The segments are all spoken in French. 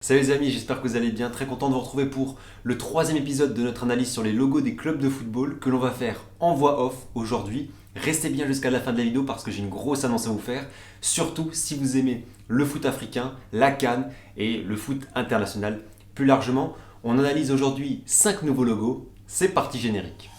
Salut les amis, j'espère que vous allez bien, très content de vous retrouver pour le troisième épisode de notre analyse sur les logos des clubs de football que l'on va faire en voix off aujourd'hui. Restez bien jusqu'à la fin de la vidéo parce que j'ai une grosse annonce à vous faire, surtout si vous aimez le foot africain, la CAN et le foot international. Plus largement, on analyse aujourd'hui 5 nouveaux logos, c'est parti générique.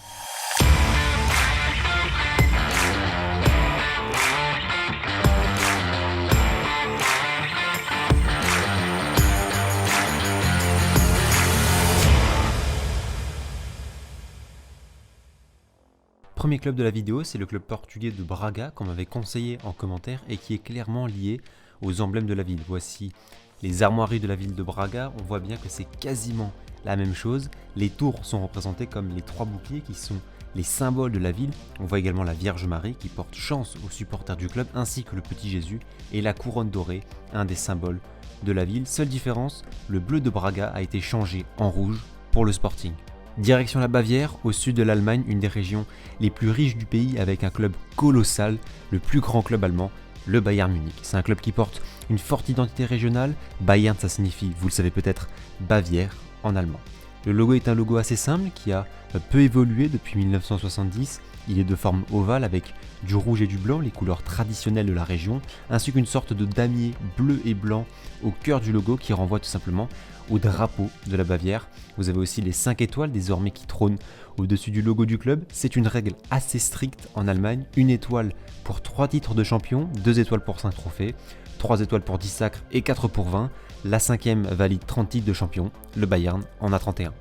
Premier club de la vidéo, c'est le club portugais de Braga qu'on m'avait conseillé en commentaire et qui est clairement lié aux emblèmes de la ville. Voici les armoiries de la ville de Braga, on voit bien que c'est quasiment la même chose. Les tours sont représentées comme les 3 boucliers qui sont les symboles de la ville. On voit également la Vierge Marie qui porte chance aux supporters du club ainsi que le petit Jésus et la couronne dorée, un des symboles de la ville. Seule différence, le bleu de Braga a été changé en rouge pour le Sporting. Direction la Bavière, au sud de l'Allemagne, une des régions les plus riches du pays avec un club colossal, le plus grand club allemand, le Bayern Munich. C'est un club qui porte une forte identité régionale. Bayern, ça signifie, vous le savez peut-être, Bavière en allemand. Le logo est un logo assez simple qui a peu évolué depuis 1970. Il est de forme ovale avec du rouge et du blanc, les couleurs traditionnelles de la région, ainsi qu'une sorte de damier bleu et blanc au cœur du logo qui renvoie tout simplement au drapeau de la Bavière. Vous avez aussi les 5 étoiles désormais qui trônent au-dessus du logo du club. C'est une règle assez stricte en Allemagne. Une étoile pour 3 titres de champion, 2 étoiles pour 5 trophées, 3 étoiles pour 10 sacres et 4 pour 20. La 5e valide 30 titres de champion, le Bayern en a 31.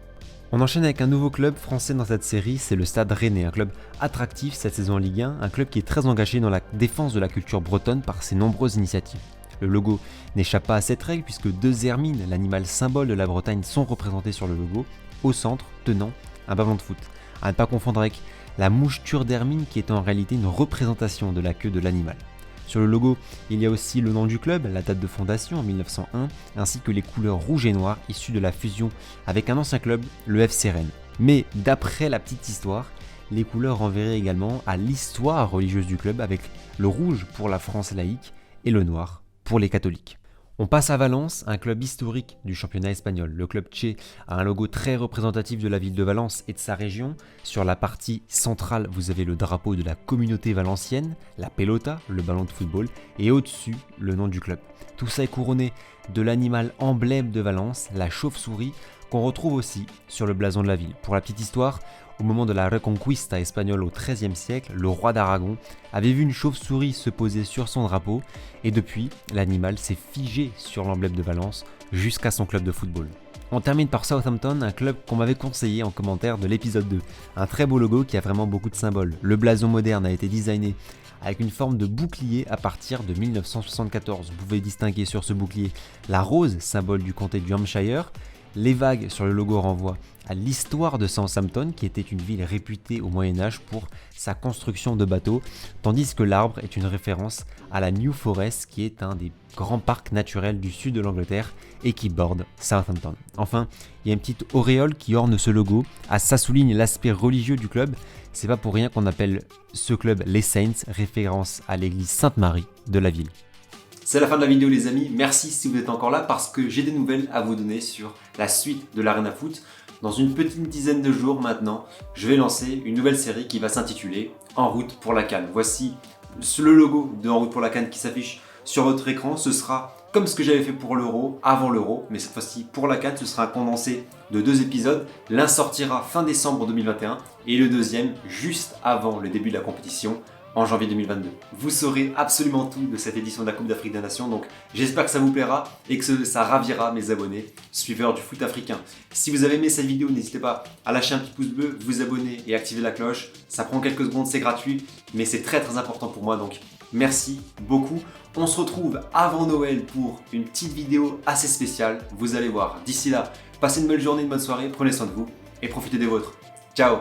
On enchaîne avec un nouveau club français dans cette série, c'est le Stade Rennais, un club attractif cette saison en Ligue 1, un club qui est très engagé dans la défense de la culture bretonne par ses nombreuses initiatives. Le logo n'échappe pas à cette règle puisque 2 hermines, l'animal symbole de la Bretagne, sont représentées sur le logo, au centre tenant un ballon de foot. À ne pas confondre avec la moucheture d'hermine qui est en réalité une représentation de la queue de l'animal. Sur le logo, il y a aussi le nom du club, la date de fondation en 1901, ainsi que les couleurs rouge et noir issues de la fusion avec un ancien club, le FC Rennes. Mais d'après la petite histoire, les couleurs renverraient également à l'histoire religieuse du club avec le rouge pour la France laïque et le noir pour les catholiques. On passe à Valence, un club historique du championnat espagnol. Le club tché a un logo très représentatif de la ville de Valence et de sa région. Sur la partie centrale, vous avez le drapeau de la communauté valencienne, la pelota, le ballon de football, et au-dessus, le nom du club. Tout ça est couronné de l'animal emblème de Valence, la chauve-souris, qu'on retrouve aussi sur le blason de la ville. Pour la petite histoire, au moment de la Reconquista espagnole au XIIIe siècle, le roi d'Aragon avait vu une chauve-souris se poser sur son drapeau et depuis, l'animal s'est figé sur l'emblème de Valence jusqu'à son club de football. On termine par Southampton, un club qu'on m'avait conseillé en commentaire de l'épisode 2. Un très beau logo qui a vraiment beaucoup de symboles. Le blason moderne a été designé avec une forme de bouclier à partir de 1974. Vous pouvez distinguer sur ce bouclier la rose, symbole du comté du Hampshire. Les vagues sur le logo renvoient à l'histoire de Southampton, qui était une ville réputée au Moyen-Âge pour sa construction de bateaux, tandis que l'arbre est une référence à la New Forest, qui est un des grands parcs naturels du sud de l'Angleterre et qui borde Southampton. Enfin, il y a une petite auréole qui orne ce logo, ça souligne l'aspect religieux du club. C'est pas pour rien qu'on appelle ce club les Saints, référence à l'église Sainte-Marie de la ville. C'est la fin de la vidéo les amis, merci si vous êtes encore là parce que j'ai des nouvelles à vous donner sur la suite de l'Arena Foot. Dans une petite dizaine de jours maintenant, je vais lancer une nouvelle série qui va s'intituler En route pour la CAN. Voici le logo de En route pour la CAN qui s'affiche sur votre écran. Ce sera comme ce que j'avais fait pour l'Euro, avant l'Euro, mais cette fois-ci pour la CAN, ce sera un condensé de 2 épisodes. L'un sortira fin décembre 2021 et le deuxième juste avant le début de la compétition, en janvier 2022. Vous saurez absolument tout de cette édition de la Coupe d'Afrique des Nations, donc j'espère que ça vous plaira et que ça ravira mes abonnés, suiveurs du foot africain. Si vous avez aimé cette vidéo, n'hésitez pas à lâcher un petit pouce bleu, vous abonner et activer la cloche. Ça prend quelques secondes, c'est gratuit, mais c'est très important pour moi, donc merci beaucoup. On se retrouve avant Noël pour une petite vidéo assez spéciale, vous allez voir. D'ici là, passez une belle journée, une bonne soirée, prenez soin de vous et profitez des vôtres. Ciao!